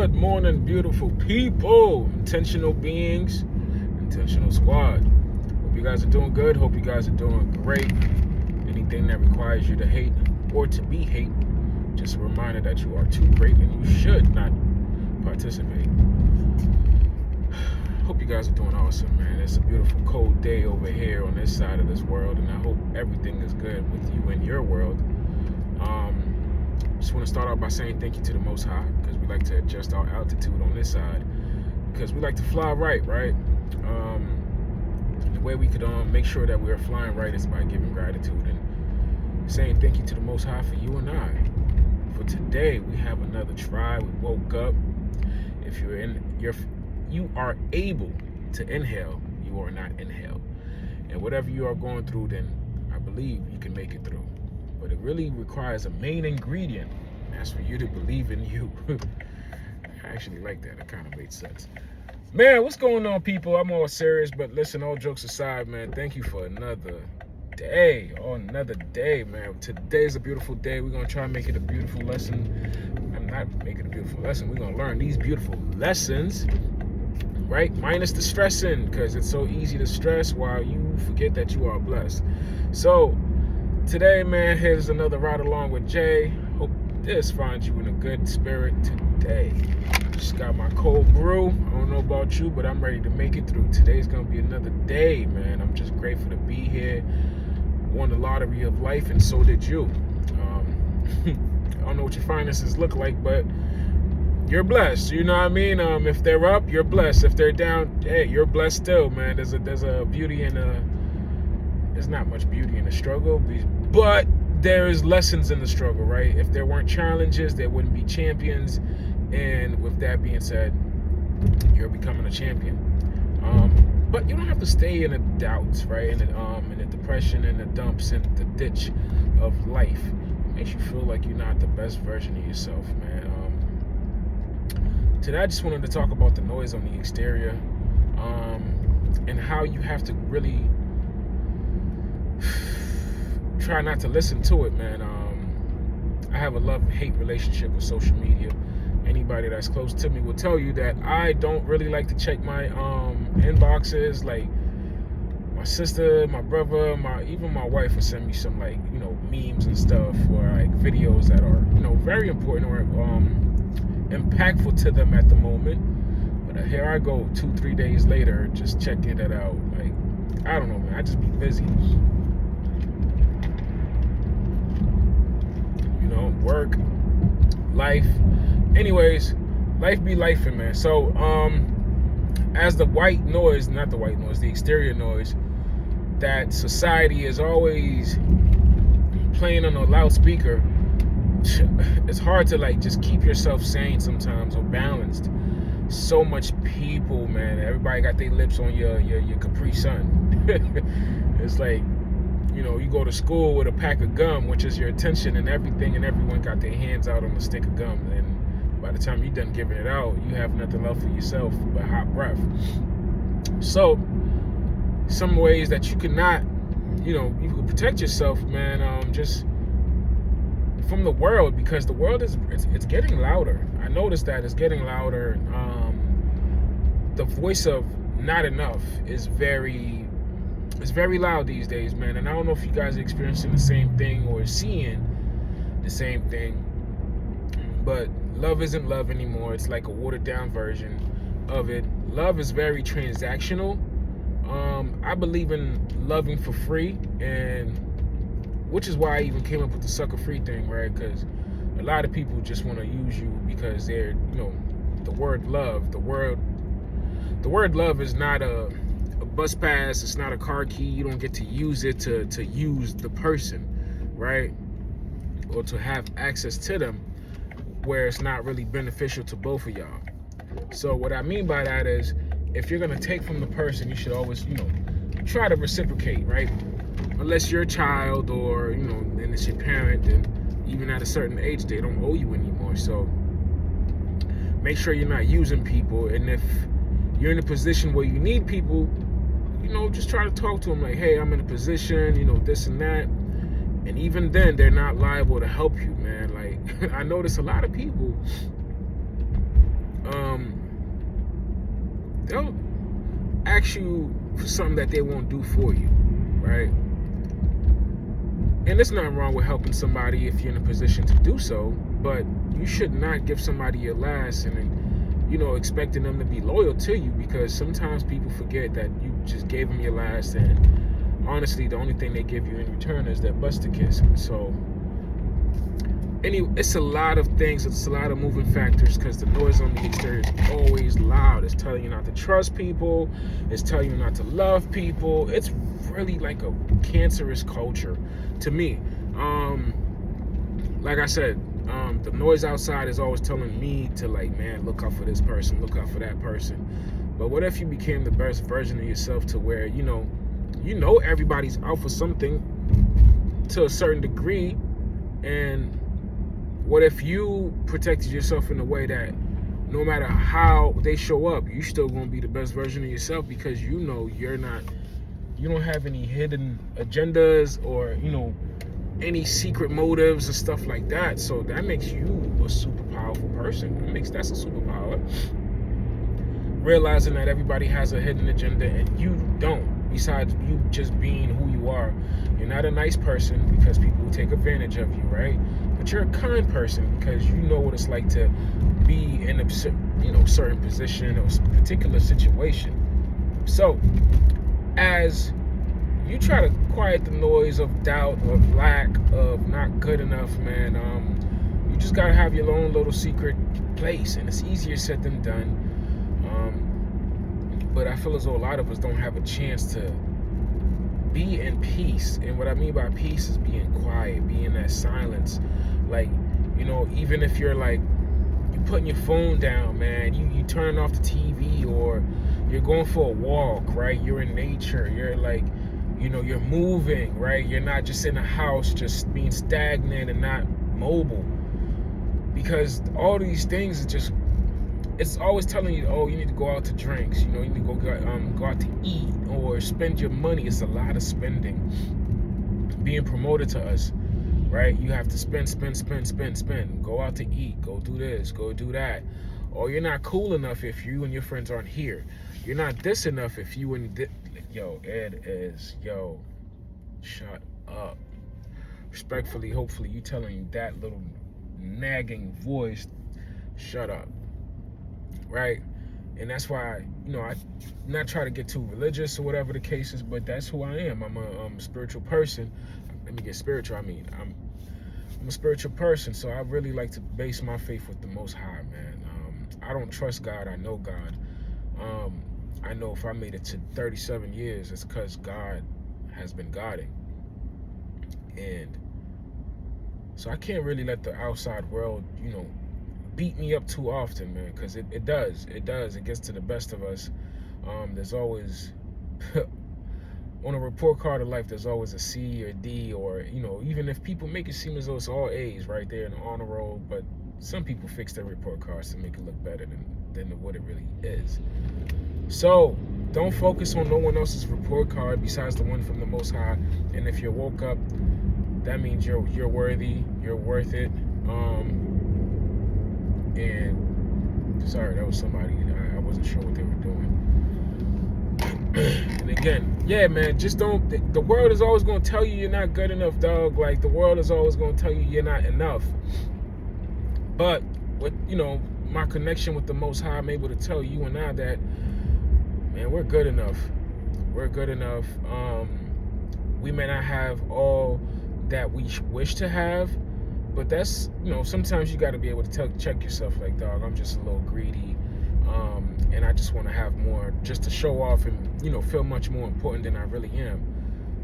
Good morning, beautiful people, intentional beings, intentional squad. Hope you guys are doing good. Hope you guys are doing great. Anything that requires you to hate or to be hate, just a reminder that you are too great and you should not participate. Hope you guys are doing awesome, man. It's a beautiful cold day over here on this side of this world, and I hope everything is good with you and your world. Just want to start out by saying thank you to the Most High, because we like to adjust our altitude on this side, because we like to fly right? The way we could make sure that we're flying right is by giving gratitude and saying thank you to the Most High for you and I. For today, we have another try. We woke up. If you are able to inhale, you are not inhale. And whatever you are going through, then I believe you can make it through. But it really requires a main ingredient, and that's for you to believe in you. I actually like that. It kind of made sense. Man, what's going on, people? I'm all serious, but listen, all jokes aside, man, thank you for another day. Another day, man. Today's a beautiful day. We're going to try and make it a beautiful lesson. I'm not making a beautiful lesson. We're going to learn these beautiful lessons, right? Minus the stressing, because it's so easy to stress while you forget that you are blessed. So, today, man, here's another ride along with Jay. Hope this finds you in a good spirit today. Just got my cold brew. I don't know about you, but I'm ready to make it through. Today's gonna be another day, man. I'm just grateful to be here. Won the lottery of life, and so did you. I don't know what your finances look like, but you're blessed. You know what I mean? If they're up, you're blessed. If they're down, hey, you're blessed still, man. There's a beauty in there's not much beauty in the struggle, but there's lessons in the struggle, right? If there weren't challenges, there wouldn't be champions. And with that being said, you're becoming a champion. But you don't have to stay in the doubts, right? In the depression and the dumps and the ditch of life. It makes you feel like you're not the best version of yourself, man. Today I just wanted to talk about the noise on the exterior, and how you have to really try not to listen to it, man. I have a love-hate relationship with social media. Anybody that's close to me will tell you that I don't really like to check my inboxes. Like, my sister, my brother, even my wife will send me some, like, memes and stuff, or like videos that are, very important or impactful to them at the moment. But here I go 2-3 days later just checking it out. Like, I don't know, man. I just be busy. Work, life. Anyways, life be lifing, man. So, as the the exterior noise that society is always playing on a loudspeaker, it's hard to just keep yourself sane sometimes or balanced. So much people, man. Everybody got their lips on your Capri Sun. It's like, you go to school with a pack of gum, which is your attention and everything, and everyone got their hands out on a stick of gum. And by the time you're done giving it out, you have nothing left for yourself but hot breath. So, some ways that you cannot, you can protect yourself, man, just from the world, because the world it's getting louder. I noticed that it's getting louder. The voice of not enough is very loud these days, man. And I don't know if you guys are experiencing the same thing or seeing the same thing, but love isn't love anymore. It's like a watered down version of it. Love is very transactional. I believe in loving for free, and which is why I even came up with the sucker free thing, right? Because a lot of people just want to use you because they're, the word love. The word love is not a bus pass. It's not a car key. You don't get to use it to use the person, right? Or to have access to them, where it's not really beneficial to both of y'all. So what I mean by that is, if you're gonna take from the person, you should always, try to reciprocate, right? Unless you're a child or, and it's your parent, then even at a certain age, they don't owe you anymore. So make sure you're not using people. And if you're in a position where you need people, just try to talk to them like, hey, I'm in a position, this and that. And even then, they're not liable to help you, man. Like, I notice a lot of people they'll ask you for something that they won't do for you, right? And there's nothing wrong with helping somebody if you're in a position to do so, but you should not give somebody your last and then, expecting them to be loyal to you, because sometimes people forget that you just gave them your last, and honestly, the only thing they give you in return is that buster kiss. So, anyway, it's a lot of things. It's a lot of moving factors, because the noise on the exterior is always loud. It's telling you not to trust people. It's telling you not to love people. It's really like a cancerous culture to me. Like I said, the noise outside is always telling me to, like, man, look out for this person, look out for that person. But what if you became the best version of yourself, to where everybody's out for something to a certain degree, and what if you protected yourself in a way that no matter how they show up, you still gonna be the best version of yourself, because you don't have any hidden agendas or any secret motives and stuff like that. So that makes you a super powerful person. That's a superpower. Realizing that everybody has a hidden agenda and you don't. Besides you just being who you are, you're not a nice person because people will take advantage of you, right? But you're a kind person because you know what it's like to be in a certain position or particular situation. So as you try to quiet the noise of doubt, of lack, of not good enough, man, you just gotta have your own little secret place, and it's easier said than done. But I feel as though a lot of us don't have a chance to be in peace. And what I mean by peace is being quiet, being in that silence. Like, even if you're like, you're putting your phone down, man, you turn off the TV, or you're going for a walk, right? You're in nature, you're like, you're moving, right? You're not just in a house, just being stagnant and not mobile. Because all these things are just, it's always telling you, oh, you need to go out to drinks, you need to go out to eat or spend your money. It's a lot of spending being promoted to us, right? You have to spend. Go out to eat, go do this, go do that. Or you're not cool enough if you and your friends aren't here. You're not this enough if you and Ed is, shut up. Respectfully, hopefully you telling that little nagging voice, shut up, right? And that's why, I not try to get too religious or whatever the case is, but that's who I am. I'm a spiritual person. Let me get spiritual. I'm a spiritual person, so I really like to base my faith with the Most High, man. I don't trust God. I know God. I know if I made it to 37 years, it's because God has been guiding. And so I can't really let the outside world, beat me up too often, man, because it does. It gets to the best of us. There's always, on a report card of life, there's always a C or D, or, even if people make it seem as though it's all A's right there in the honor roll, but some people fix their report cards to make it look better than what it really is. So don't focus on no one else's report card besides the one from the Most High. And if you woke up, that means you're worthy, you're worth it. And sorry, that was somebody. I wasn't sure what they were doing. And again, yeah, man, just don't. The world is always going to tell you you're not good enough, dog. Like, the world is always going to tell you you're not enough. But with my connection with the Most High, I'm able to tell you and I that, man, we're good enough. We're good enough. We may not have all that we wish to have, but that's, sometimes you got to be able to check yourself, like, dog, I'm just a little greedy, and I just want to have more just to show off and, feel much more important than I really am.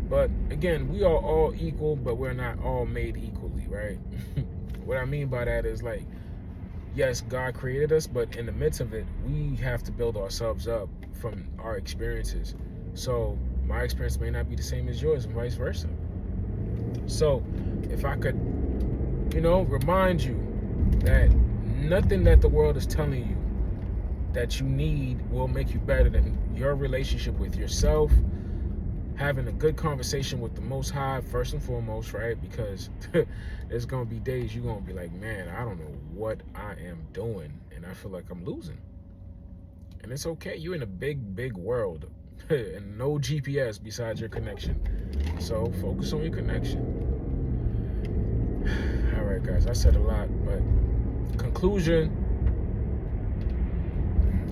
But again, we are all equal, but we're not all made equally, right? What I mean by that is, like, yes, God created us, but in the midst of it, we have to build ourselves up from our experiences. So my experience may not be the same as yours, and vice versa. So if I could, remind you that nothing that the world is telling you that you need will make you better than your relationship with yourself, having a good conversation with the Most High first and foremost, right? Because there's going to be days you're going to be like, man, I don't know what I am doing, and and I feel like I'm losing. And it's okay. You're in a big, big world and no GPS besides your connection. So focus on your connection. All right, guys, I said a lot, but conclusion,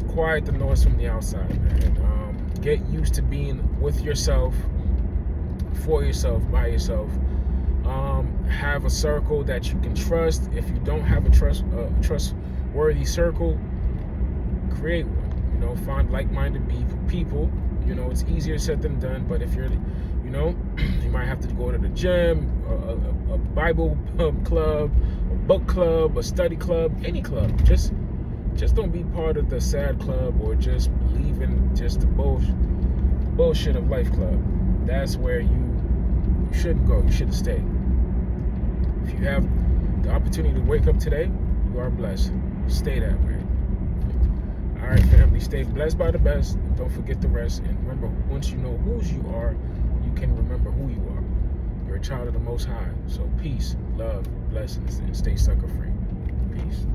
quiet the noise from the outside, man. Get used to being with yourself, for yourself, by yourself. Have a circle that you can trust. If you don't have a trustworthy circle, create one. Find like-minded people. It's easier said than done, but if you're, you might have to go to the gym, a Bible club, a book club, a study club, any club. Just don't be part of the sad club or just believe in just the bullshit of life club. That's where you shouldn't go. You should stay. If you have the opportunity to wake up today, you are blessed. Stay that way. All right, family, stay blessed by the best. Don't forget the rest. And remember, once you know whose you are, you can remember who you are. You're a child of the Most High. So peace, love, blessings, and stay sucker free. Peace.